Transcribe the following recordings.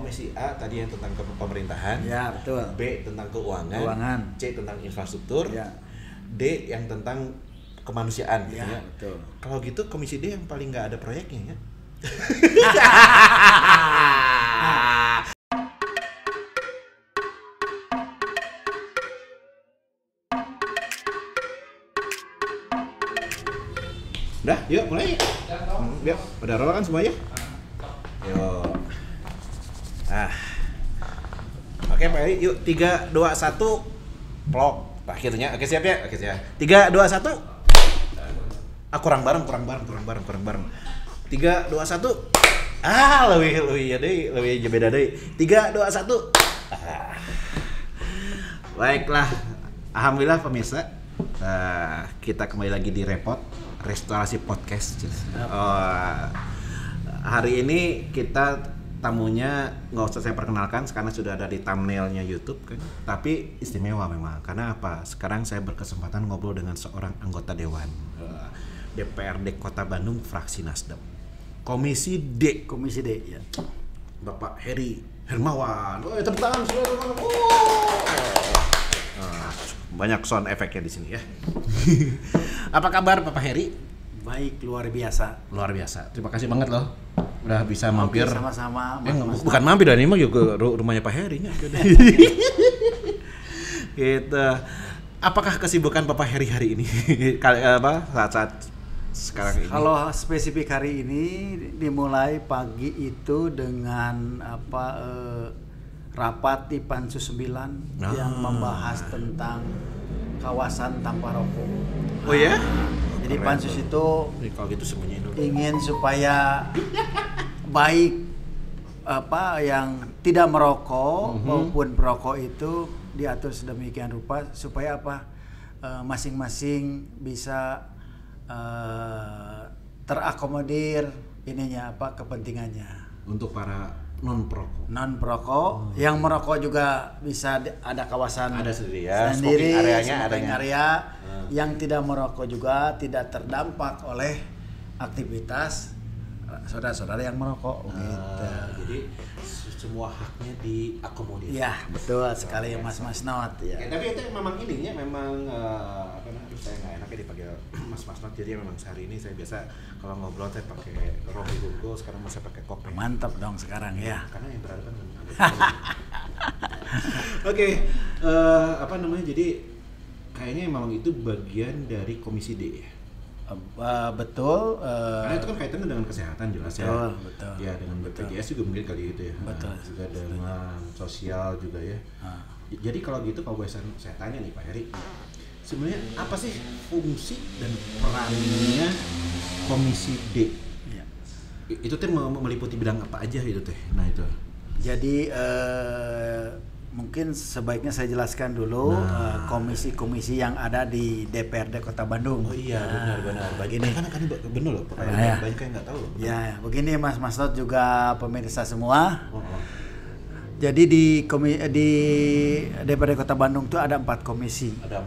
komisi A tadi yang tentang pemerintahan. Ya, betul. B tentang keuangan. C tentang infrastruktur. Ya. D yang tentang kemanusiaan gitu Ya, ya. betul. Kalau gitu komisi D yang paling nggak ada proyeknya ya. Udah, yuk mulai. Yuk, udah roll kan semuanya? Yuk. Oke, Pak Eri, yuk 3 2 1 plok. Akhirnya, oke siap ya? Oke siap. 3 2 1. Kurang bareng. 3 2 1. Lebih ya deh, lebih beda deh. 3 2 1. Baiklah. Alhamdulillah pemirsa. Kita kembali lagi di Restorasi Podcast. Hari ini kita tamunya nggak usah saya perkenalkan karena sudah ada di thumbnailnya YouTube kan. Tapi istimewa memang. Karena apa? Sekarang saya berkesempatan ngobrol dengan seorang anggota dewan DPRD Kota Bandung fraksi Nasdem. Komisi D. Ya. Bapak Heri Hermawan. Tepuk tangan saudara. Banyak sound efeknya di sini ya. Apa kabar Bapak Heri? Baik, luar biasa. Luar biasa. Terima kasih banget loh. Udah bisa mampir. Sama-sama. Bukan mampir dan ini mah juga rumahnya Pak Heri nya. Gitu. Apakah kesibukan Bapak Heri hari ini? Saat sekarang ini? Kalau spesifik hari ini dimulai pagi itu dengan rapat di Pansus 9 yang membahas tentang kawasan tanpa rokok. Oh ya? Jadi Pansus itu kalau gitu semuanya dulu. ingin supaya baik yang tidak merokok maupun perokok itu diatur sedemikian rupa supaya masing-masing bisa terakomodir kepentingannya. Untuk para non perokok yang merokok juga bisa ada kawasan sendiri smoking area yang tidak merokok juga tidak terdampak oleh aktivitas saudara-saudara yang merokok gitu. Jadi semua haknya diakomodir. Ya, betul sekali Mas Not ya. Tapi itu memang saya nggak enaknya dipanggil Mas Not, jadi memang sehari ini saya biasa kalau ngobrol saya pakai Rocky Google, sekarang saya pakai Kopi. Mantap dong sekarang ya. Karena yang berhadapan Oke, jadi kayaknya memang itu bagian dari Komisi D ya? Betul. Karena itu kan kaitannya dengan kesehatan jelas ya. Betul. Ya dengan BPJS juga mungkin kali itu ya. Betul. Juga dengan sosial juga ya. Jadi kalau gitu kalau saya tanya nih Pak Heri, sebenarnya apa sih fungsi dan perannya Komisi D? Ya. Itu teh meliputi bidang apa aja itu teh? Nah itu. Jadi mungkin sebaiknya saya jelaskan dulu komisi-komisi yang ada di DPRD Kota Bandung. Oh iya, benar. Begini kan benar loh, banyak yang nggak tahu loh. Ya, begini Mas Not juga pemirsa semua. Jadi di DPRD Kota Bandung itu ada 4 komisi. Ada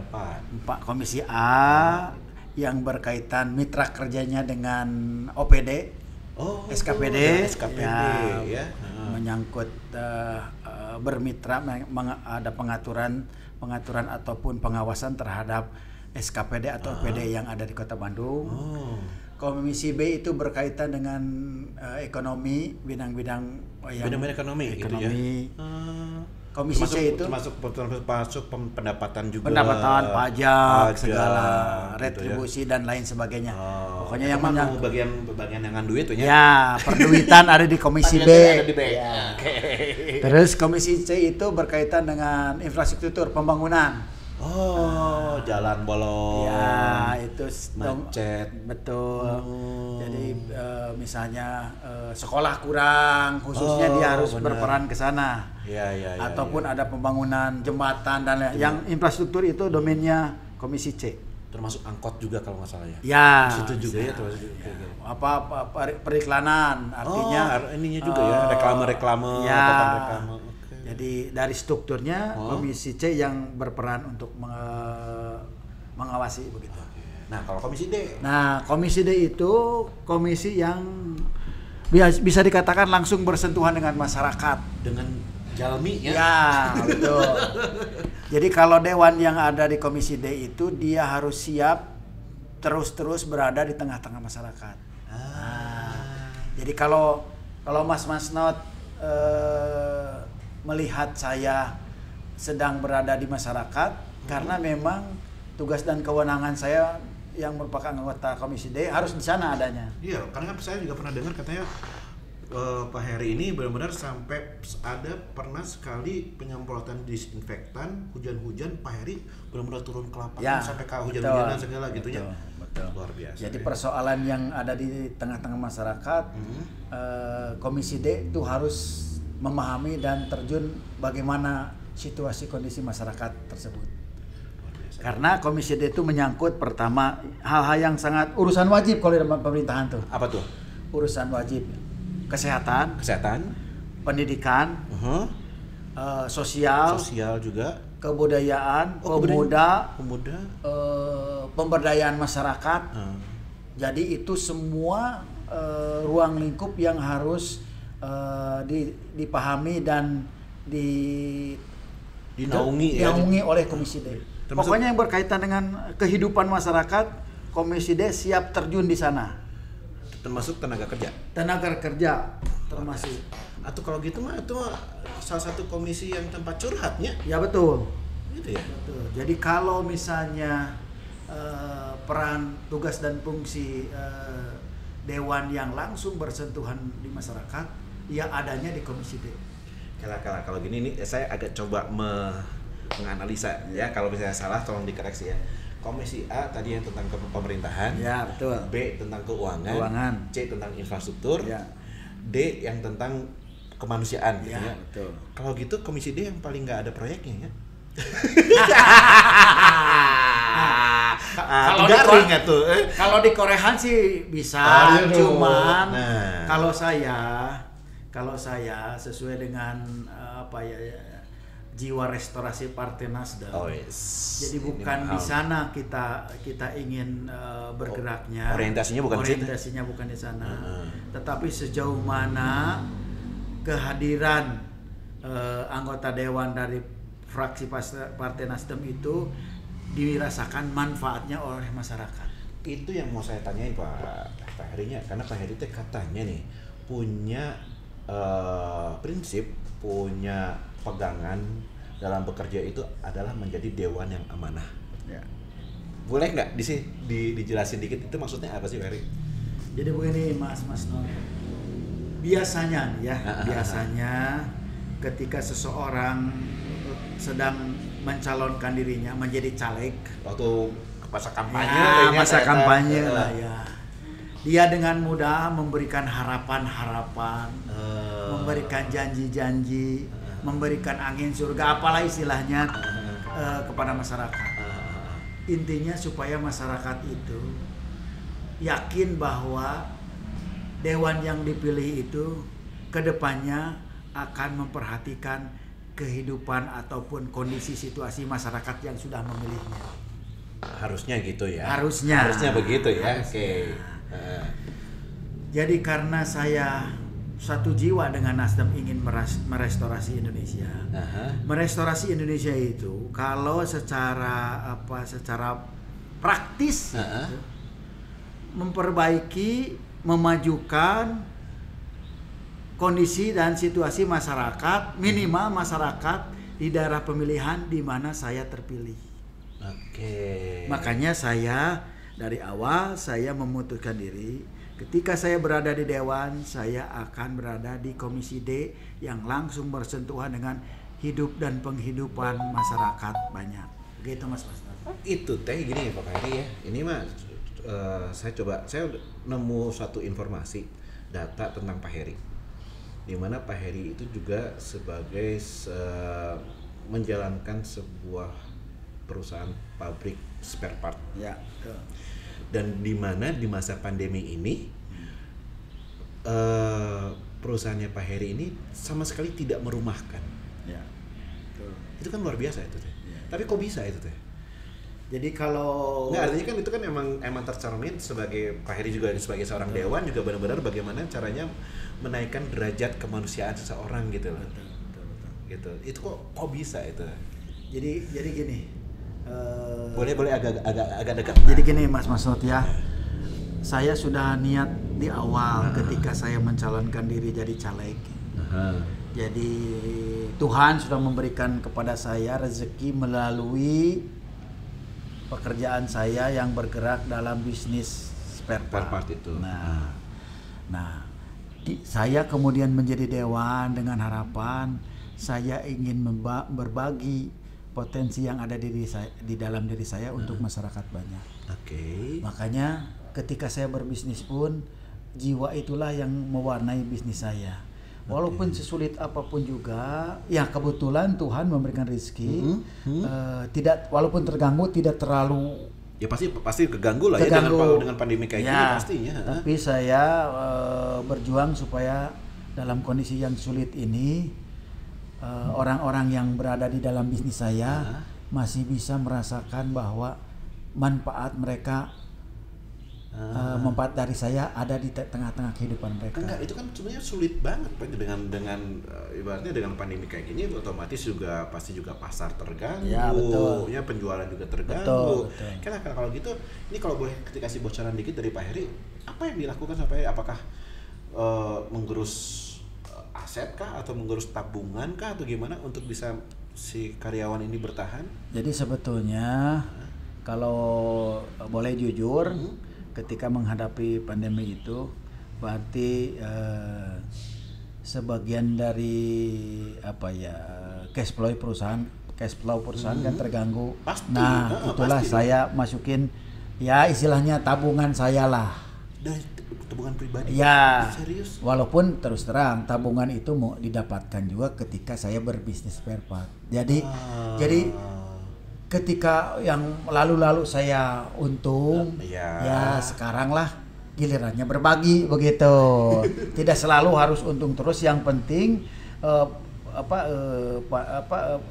4 komisi A yang berkaitan mitra kerjanya dengan OPD, SKPD, ya. Menyangkut bermitra, ada pengaturan ataupun pengawasan terhadap SKPD atau OPD yang ada di Kota Bandung. Komisi B itu berkaitan dengan ekonomi, bidang-bidang ekonomi gitu ya. Komisi C itu termasuk pendapatan juga. Pendapatan, pajak, segala retribusi dan lain sebagainya. Pokoknya yang bagian yang duit tuh ya. Perduitan ada di Komisi B. Ya. Terus Komisi C itu berkaitan dengan infrastruktur pembangunan. Jalan bolong. Ya, itu macet. Betul. Jadi misalnya sekolah kurang, khususnya dia harus berperan ke sana. Ya. Ataupun ada pembangunan jembatan dan lain. Yang infrastruktur itu domainnya Komisi C. Termasuk angkot juga kalau nggak salah ya. Ya. Itu juga ya termasuk. Apa periklanan artinya ininya juga ya, reklame ya. Papan reklame. Jadi dari strukturnya Komisi C yang berperan untuk mengawasi begitu. Nah, kalau Komisi D? Nah, Komisi D itu komisi yang bisa dikatakan langsung bersentuhan dengan masyarakat. Dengan jalmi ya. Ya, betul. Jadi kalau dewan yang ada di Komisi D itu dia harus siap terus berada di tengah-tengah masyarakat. Jadi kalau Mas Not melihat saya sedang berada di masyarakat, karena memang tugas dan kewenangan saya yang merupakan anggota Komisi D harus di sana adanya. Iya, karena saya juga pernah dengar katanya Pak Heri ini benar-benar sampai ada pernah sekali penyemprotan disinfektan, hujan-hujan Pak Heri benar-benar turun ke lapangan sampai ke hujan-hujanan segala gitu ya. Betul. Luar biasa. Jadi persoalan yang ada di tengah-tengah masyarakat, Komisi D itu harus memahami dan terjun bagaimana situasi kondisi masyarakat tersebut. Karena Komisi D itu menyangkut pertama hal-hal yang sangat urusan wajib kalau dalam pemerintahan tuh. Apa tuh? Urusan wajib. Kesehatan, pendidikan, sosial juga, kebudayaan, pemuda, pemberdayaan masyarakat. Jadi itu semua ruang lingkup yang harus dipahami dan dinaungi oleh Komisi D. Pokoknya yang berkaitan dengan kehidupan masyarakat, Komisi D siap terjun di sana. Termasuk tenaga kerja termasuk. Atau kalau gitu mah itu salah satu komisi yang tempat curhatnya. Ya betul. Gitu ya. Betul. Jadi kalau misalnya peran, tugas dan fungsi dewan yang langsung bersentuhan di masyarakat, ya adanya di Komisi D. Kalau gini nih saya agak coba menganalisa ya, kalau misalnya salah tolong dikoreksi ya. Komisi A tadi yang tentang pemerintahan, ya betul. B tentang keuangan, C tentang infrastruktur, ya. D yang tentang kemanusiaan, ya, gitu ya. Betul. Kalau gitu Komisi D yang paling nggak ada proyeknya ya. Kalau di Korean sih bisa, cuman kalau saya sesuai dengan jiwa restorasi Partai Nasdem. Jadi bukan di sana kita ingin bergeraknya. Orientasinya bukan di sana. Tetapi sejauh mana kehadiran anggota dewan dari fraksi Partai Nasdem itu dirasakan manfaatnya oleh masyarakat. Itu yang mau saya tanyain Pak Herinya, karena Pak Heri katanya nih punya prinsip, punya pegangan dalam bekerja itu adalah menjadi dewan yang amanah. Ya. Boleh nggak dijelasin dikit itu maksudnya apa sih Pak Heri? Jadi begini Mas Nur. Biasanya ketika seseorang sedang mencalonkan dirinya menjadi caleg, waktu masa kampanye, lah ya. Dia dengan mudah memberikan harapan-harapan, memberikan janji-janji, memberikan angin surga, apalah istilahnya kepada masyarakat. Intinya supaya masyarakat itu yakin bahwa dewan yang dipilih itu kedepannya akan memperhatikan kehidupan ataupun kondisi situasi masyarakat yang sudah memilihnya. Harusnya gitu ya. Harusnya begitu ya. Oke. Jadi karena saya satu jiwa dengan Nasdem ingin merestorasi Indonesia. Merestorasi Indonesia itu kalau secara praktis memperbaiki, memajukan kondisi dan situasi masyarakat, minimal masyarakat di daerah pemilihan di mana saya terpilih. Makanya saya dari awal saya memutuskan diri, ketika saya berada di dewan, saya akan berada di Komisi D yang langsung bersentuhan dengan hidup dan penghidupan masyarakat banyak. Begitu Mas. Itu gini ya Pak Heri ya. Ini mah saya nemu satu informasi data tentang Pak Heri, di mana Pak Heri itu juga sebagai menjalankan sebuah perusahaan pabrik spare part. Ya, betul. Dan di mana di masa pandemi ini perusahaannya Pak Heri ini sama sekali tidak merumahkan. Ya, betul. Itu kan luar biasa itu teh. Ya. Tapi kok bisa itu teh? Jadi kalau Nggak, artinya kan itu kan emang tercermin sebagai Pak Heri juga sebagai seorang dewan juga benar-benar bagaimana caranya menaikkan derajat kemanusiaan seseorang gitu loh. Betul. Gitu. Itu kok bisa itu? Jadi gini. Boleh agak dekat. Jadi gini Mas Masud ya. Saya sudah niat di awal ketika saya mencalonkan diri jadi caleg. Jadi Tuhan sudah memberikan kepada saya rezeki melalui pekerjaan saya yang bergerak dalam bisnis spare part itu. Saya kemudian menjadi dewan dengan harapan saya ingin berbagi potensi yang ada di dalam diri saya untuk masyarakat banyak. Makanya ketika saya berbisnis pun jiwa itulah yang mewarnai bisnis saya. Walaupun sesulit apapun juga, ya kebetulan Tuhan memberikan rezeki. Tidak, walaupun terganggu, tidak terlalu. Ya pasti keganggu lah terganggu. Ya dengan pandemi kayak gini pastinya. Tapi saya berjuang supaya dalam kondisi yang sulit ini orang-orang yang berada di dalam bisnis saya masih bisa merasakan bahwa manfaat mereka. Manfaat dari saya ada di tengah-tengah kehidupan mereka. Enggak, itu kan sebenarnya sulit banget Pak dengan ibaratnya dengan pandemi kayak gini otomatis juga pasti juga pasar terganggu. Ya, betul. Ya penjualan juga terganggu. Betul. Karena kalau gitu ini kalau boleh dikasih bocoran dikit dari Pak Heri, apa yang dilakukan sampai apakah menggerus aset kah atau menggerus tabungan kah atau gimana untuk bisa si karyawan ini bertahan? Jadi sebetulnya kalau boleh jujur ketika menghadapi pandemi itu berarti sebagian dari cash flow perusahaan kan terganggu. Pasti, itulah pasti saya masukin ya istilahnya tabungan saya lah. Dari tabungan pribadi? Ya, serius? walaupun terus terang tabungan itu mau didapatkan juga ketika saya berbisnis spare part. Jadi ketika yang lalu-lalu saya untung, ya sekarang lah gilirannya berbagi begitu. Tidak selalu harus untung terus, yang penting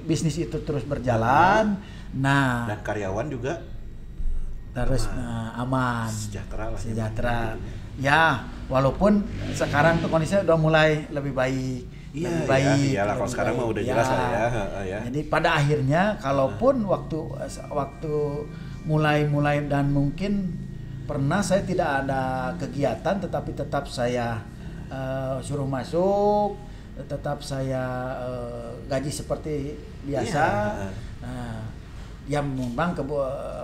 bisnis itu terus berjalan. Dan karyawan juga terus aman, sejahtera. Ya, walaupun sekarang tuh kondisinya udah mulai lebih baik. Iyalah kalau sekarang mah udah jelas lah ya. Jadi pada akhirnya kalaupun waktu mulai dan mungkin pernah saya tidak ada kegiatan tetapi tetap saya suruh masuk, tetap saya gaji seperti biasa. Ya memang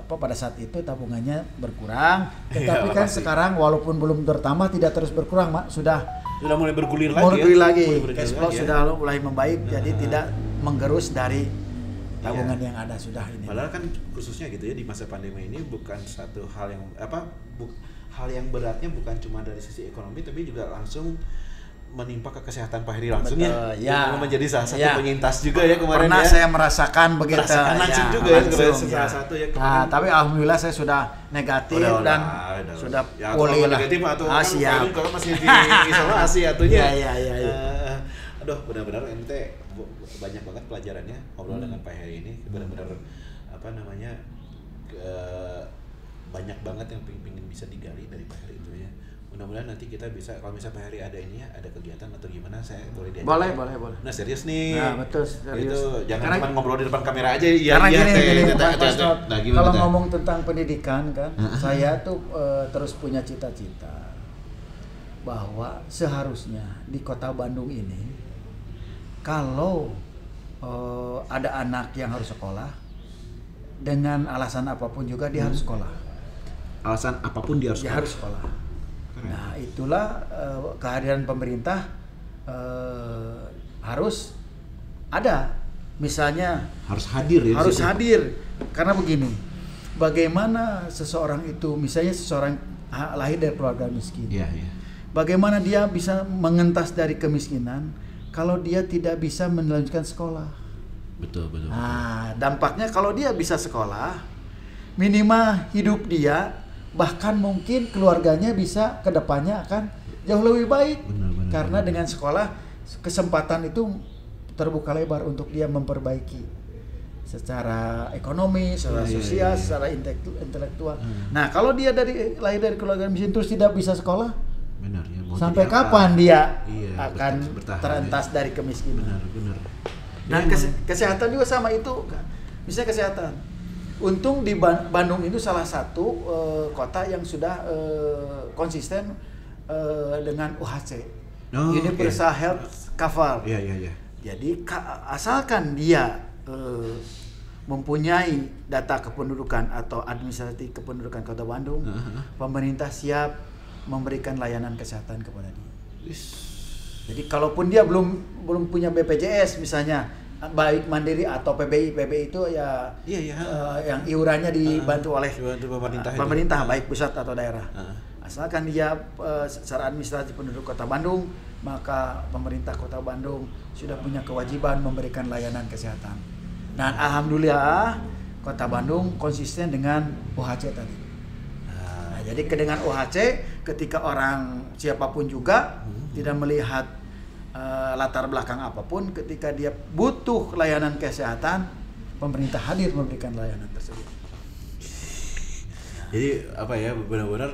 pada saat itu tabungannya berkurang, tetapi kan pasti. Sekarang walaupun belum bertambah tidak terus berkurang, sudah mulai bergulir lagi. Cash flow sudah mulai membaik, jadi tidak menggerus dari tabungan yang ada sudah ini. Padahal kan khususnya gitu ya di masa pandemi ini bukan satu hal yang hal yang beratnya bukan cuma dari sisi ekonomi tapi juga langsung menimpa ke kesehatan Pak Heri langsung. Betul, ya. Menjadi salah satu penyintas juga ya kemarin. Pernah saya merasakan begitu. Merasakan langsung juga salah satu ya. Tapi alhamdulillah saya sudah negatif dan sudah pulih lah. Negatif atau siap. Kalau masih di isolasi atunya. Iya. Aduh, benar-benar ente banyak banget pelajarannya ngobrol dengan Pak Heri ini. Benar-benar banyak banget yang pengen bisa digali dari Pak Heri itu ya. Mudah-mudahan nanti kita bisa, kalau misalnya Pak Heri ada ini ya, ada kegiatan atau gimana, saya boleh diajak. Boleh. Nah serius nih. Nah betul, serius. Itu jangan cuma ngobrol di depan kamera aja. Karena gini, kalau gimana, ngomong tentang pendidikan kan, saya tuh terus punya cita-cita bahwa seharusnya di kota Bandung ini, kalau ada anak yang harus sekolah, dengan alasan apapun juga dia harus sekolah. Alasan apapun dia harus sekolah. Nah itulah kehadiran pemerintah harus ada, misalnya harus hadir ya. Harus hadir karena begini, bagaimana seseorang itu, misalnya seseorang lahir dari keluarga miskin, bagaimana dia bisa mengentas dari kemiskinan kalau dia tidak bisa melanjutkan sekolah. Betul. Nah dampaknya kalau dia bisa sekolah, minimal hidup dia, bahkan mungkin keluarganya bisa kedepannya akan jauh lebih baik. Benar. Karena dengan sekolah kesempatan itu terbuka lebar untuk dia memperbaiki secara ekonomi, secara sosial, secara intelektual. Nah, kalau dia lahir dari keluarga miskin terus tidak bisa sekolah, benar ya. sampai kapan dia akan bertahan, terentas dari kemiskinan? Benar. Dan kesehatan juga sama itu, misalnya kesehatan. Untung di Bandung itu salah satu kota yang sudah konsisten dengan UHC, Universal Health Cover. Iya. Jadi asalkan dia mempunyai data kependudukan atau administrasi kependudukan Kota Bandung, pemerintah siap memberikan layanan kesehatan kepada dia. Jadi kalaupun dia belum punya BPJS misalnya, baik mandiri atau PBI itu yang iurannya dibantu oleh pemerintah baik pusat atau daerah. Asalkan dia secara administrasi penduduk Kota Bandung, maka pemerintah Kota Bandung sudah punya kewajiban memberikan layanan kesehatan. Dan alhamdulillah Kota Bandung konsisten dengan UHC tadi. Nah, jadi dengan UHC ketika orang siapapun juga tidak melihat latar belakang apapun, ketika dia butuh layanan kesehatan, pemerintah hadir memberikan layanan tersebut. Jadi apa ya, benar-benar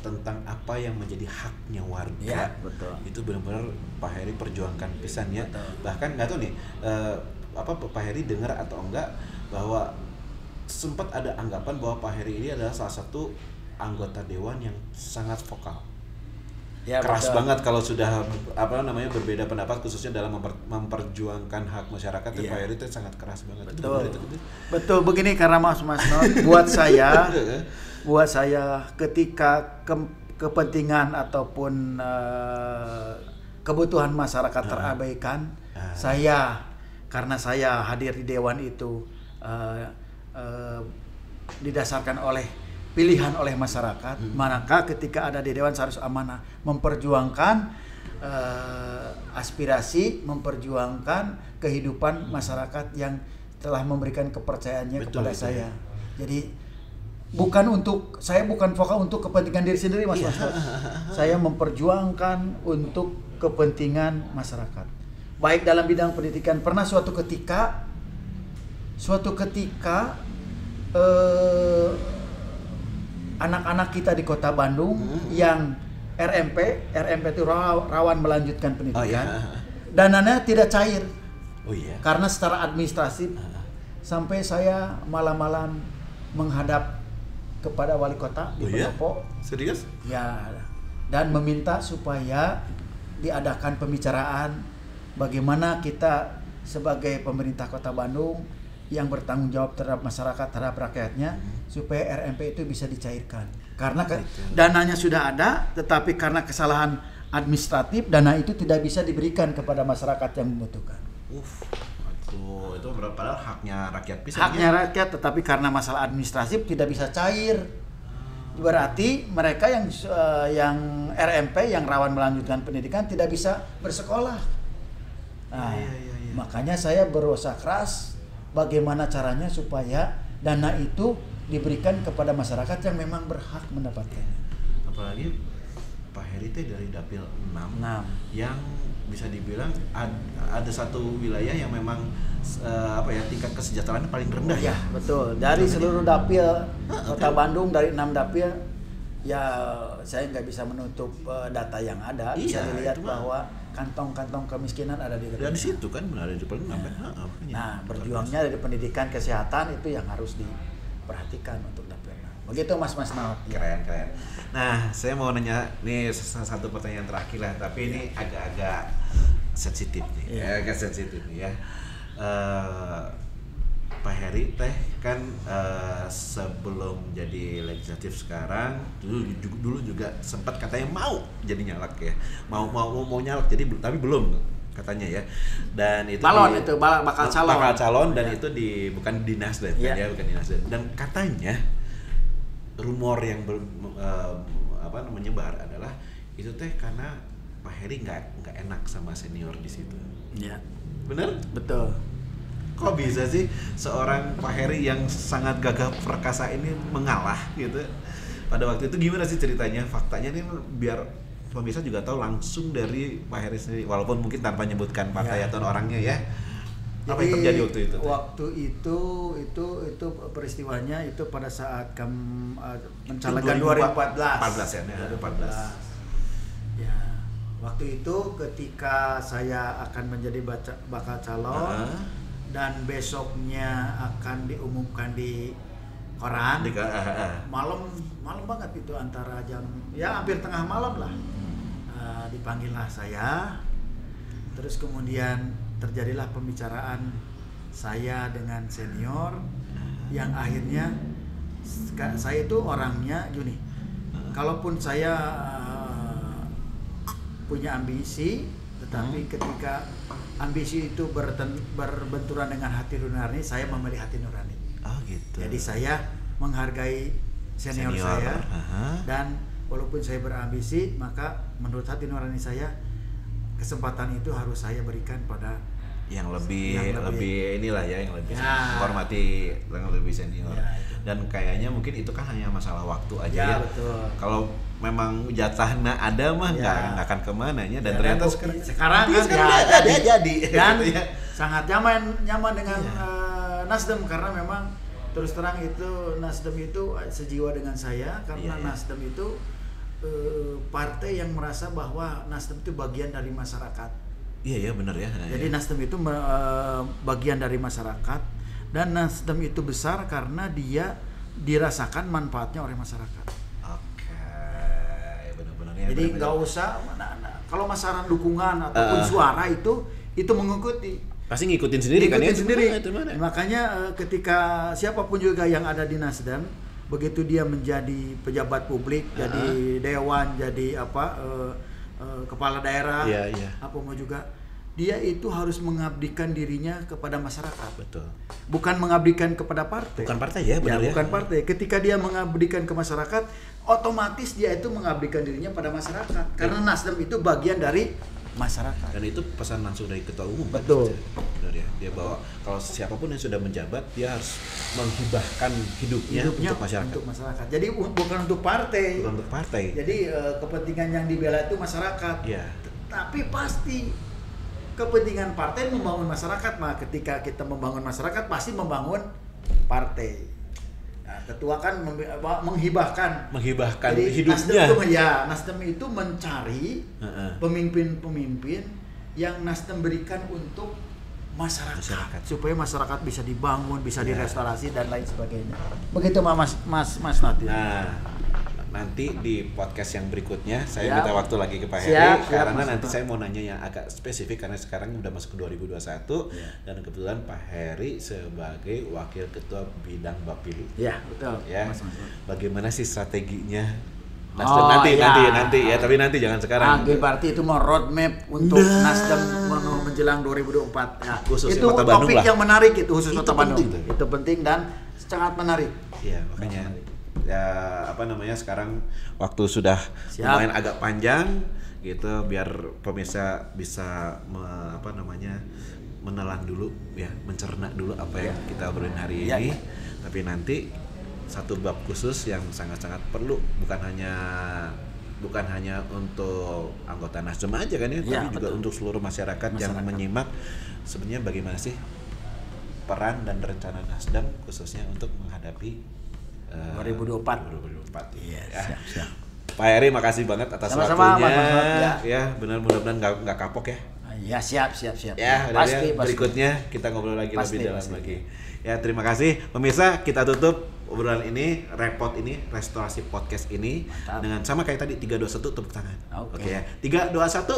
tentang apa yang menjadi haknya warga, betul. Itu benar-benar Pak Heri perjuangkan pisan ya. Betul. Bahkan nggak tahu nih Pak Heri dengar atau enggak bahwa sempat ada anggapan bahwa Pak Heri ini adalah salah satu anggota dewan yang sangat vokal. Ya, keras betul. Banget kalau sudah berbeda pendapat, khususnya dalam memperjuangkan hak masyarakat. Pak Heri itu sangat keras banget. Betul begini, karena Mas Not, buat saya ketika kepentingan ataupun kebutuhan masyarakat terabaikan, karena saya hadir di dewan itu didasarkan oleh pilihan oleh masyarakat, maka ketika ada di dewan saya harus amanah memperjuangkan aspirasi, memperjuangkan kehidupan masyarakat yang telah memberikan kepercayaannya kepada saya. Jadi saya bukan vokal untuk kepentingan diri sendiri, Mas. Saya memperjuangkan untuk kepentingan masyarakat. Baik dalam bidang pendidikan, pernah suatu ketika anak-anak kita di Kota Bandung yang RMP itu rawan melanjutkan pendidikan, dananya tidak cair. Karena secara administratif sampai saya malam-malam menghadap kepada wali kota di Pendopo. Serius? Ya, dan meminta supaya diadakan pembicaraan bagaimana kita sebagai pemerintah Kota Bandung yang bertanggung jawab terhadap masyarakat, terhadap rakyatnya, supaya RMP itu bisa dicairkan. Karena dananya sudah ada, tetapi karena kesalahan administratif, dana itu tidak bisa diberikan kepada masyarakat yang membutuhkan. Itu padahal haknya rakyat bisa. Haknya rakyat, tetapi karena masalah administratif tidak bisa cair. Berarti mereka yang RMP yang rawan melanjutkan pendidikan tidak bisa bersekolah. Nah, makanya saya berusaha keras bagaimana caranya supaya dana itu diberikan kepada masyarakat yang memang berhak mendapatkannya. Apalagi Pak Heri dari Dapil 6 yang bisa dibilang ada satu wilayah yang memang tingkat kesejahteraan paling rendah ya. Betul. Dari seluruh dapil Kota Bandung, dari 6 dapil, ya saya nggak bisa menutup data yang ada. Bisa dilihat bahwa kantong-kantong kemiskinan ada di dan di situ kan ada di Dapil 6 kan. Nah, berjuangnya dari pendidikan, kesehatan itu yang harus diperhatikan untuk dapil. Begitu Mas Not. Keren. Nah, saya mau nanya nih satu pertanyaan terakhir lah, tapi ini agak-agak sensitif nih. Agak sensitif nih ya. Pak Heri kan sebelum jadi legislatif sekarang dulu juga sempat katanya mau jadi nyalek ya, mau nyalek tapi belum katanya ya, dan itu bakal calon dan itu bukan di Nasdem ya, bukan di Nasdem, dan katanya rumor yang menyebar adalah itu karena Pak Heri nggak enak sama senior di situ. Ya. Bener? Betul. Kok bisa sih seorang Pak Heri yang sangat gagah perkasa ini mengalah gitu? Pada waktu itu gimana sih ceritanya? Faktanya nih biar pemirsa juga tahu langsung dari Pak Heri sendiri, walaupun mungkin tanpa menyebutkan partai atau orangnya ya. Apa yang terjadi waktu itu? Waktu itu peristiwanya itu pada saat mencalonkan 2014 ya, 2014. Ya, waktu itu ketika saya akan menjadi bakal calon dan besoknya akan diumumkan di koran. Malam banget itu, antara jam ya hampir tengah malam lah. Dipanggillah saya. Terus kemudian terjadilah pembicaraan saya dengan senior yang akhirnya saya itu orangnya gini, kalaupun saya punya ambisi, tetapi ketika ambisi itu berbenturan dengan hati nurani, saya memilih hati nurani. Oh gitu. Jadi saya menghargai senior. Saya dan walaupun saya berambisi, maka menurut hati nurani saya kesempatan itu harus saya berikan pada yang lebih inilah ya, yang lebih menghormati, yang lebih senior. Dan kayaknya mungkin itu kan hanya masalah waktu aja ya. Betul. Kalau memang jatahnya ada mah nggak akan kemana nya, dan ternyata sekarang kan jadi dan sangat nyaman dengan Nasdem, karena memang terus terang itu Nasdem itu sejiwa dengan saya, karena Nasdem itu partai yang merasa bahwa Nasdem itu bagian dari masyarakat. Iya benar ya. Jadi Nasdem itu bagian dari masyarakat, dan Nasdem itu besar karena dia dirasakan manfaatnya oleh masyarakat. Oke, benar-benar ya. Jadi nggak usah kalau masalah dukungan ataupun suara itu mengikuti. Pasti ngikutin sendiri kan ya. Makanya ketika siapapun juga yang ada di Nasdem, begitu dia menjadi pejabat publik, jadi dewan, jadi kepala daerah, apa mau juga, dia itu harus mengabdikan dirinya kepada masyarakat. Betul. Bukan mengabdikan kepada partai. Bukan partai ya, benar ya. Bukan partai. Ketika dia mengabdikan ke masyarakat, otomatis dia itu mengabdikan dirinya pada masyarakat. Karena Nasdem itu bagian dari masyarakat. Dan itu pesan langsung dari ketua umum. Betul. Benar ya. Dia bahwa kalau siapapun yang sudah menjabat, dia harus menghibahkan hidupnya untuk masyarakat. Untuk masyarakat. Jadi bukan untuk partai. Bukan untuk partai. Jadi kepentingan yang dibela itu masyarakat. Iya. Tapi pasti kepentingan partai membangun masyarakat. Nah, ketika kita membangun masyarakat, pasti membangun partai. Nah, ketua kan menghibahkan jadi hidupnya. Nasdem itu mencari pemimpin-pemimpin yang Nasdem berikan untuk masyarakat. Supaya masyarakat bisa dibangun, bisa direstorasi dan lain sebagainya. Begitu Mas Nati. Nah, nanti di podcast yang berikutnya saya minta waktu lagi ke Pak Heri, karena nanti saya mau nanya yang agak spesifik, karena sekarang udah masuk ke 2021 dan kebetulan Pak Heri sebagai wakil ketua bidang Bapilu. Iya, betul. Ya. Bagaimana sih strateginya Nasdem nanti ya, tapi nanti jangan sekarang. Berarti itu mau roadmap untuk Nasdem menjelang 2024. Ya, khusus itu Kota Bandung topik lah. Yang menarik itu khusus Kota Bandung. Penting. Itu penting dan sangat menarik. Iya, makanya sekarang waktu sudah lumayan agak panjang gitu, biar pemirsa bisa menelan dulu ya, mencerna dulu apa yang kita obrolin hari ini. Tapi nanti satu bab khusus yang sangat-sangat perlu, bukan hanya untuk anggota Nasdem aja kan ya, tapi juga untuk seluruh masyarakat yang menyimak sebenarnya bagaimana sih peran dan rencana Nasdem khususnya untuk menghadapi 2024. Iya, siap. Pak Heri, makasih banget atas waktunya. Ya, benar, mudah-mudahan nggak kapok ya. Ya, siap. Ya, pasti. Berikutnya kita ngobrol lagi lebih dalam lagi. Ya, terima kasih pemirsa. Kita tutup obrolan ini, restorasi podcast ini dengan sama kayak tadi, 3, 2, 1 tepuk tangan. Oke ya. 3, 2, 1.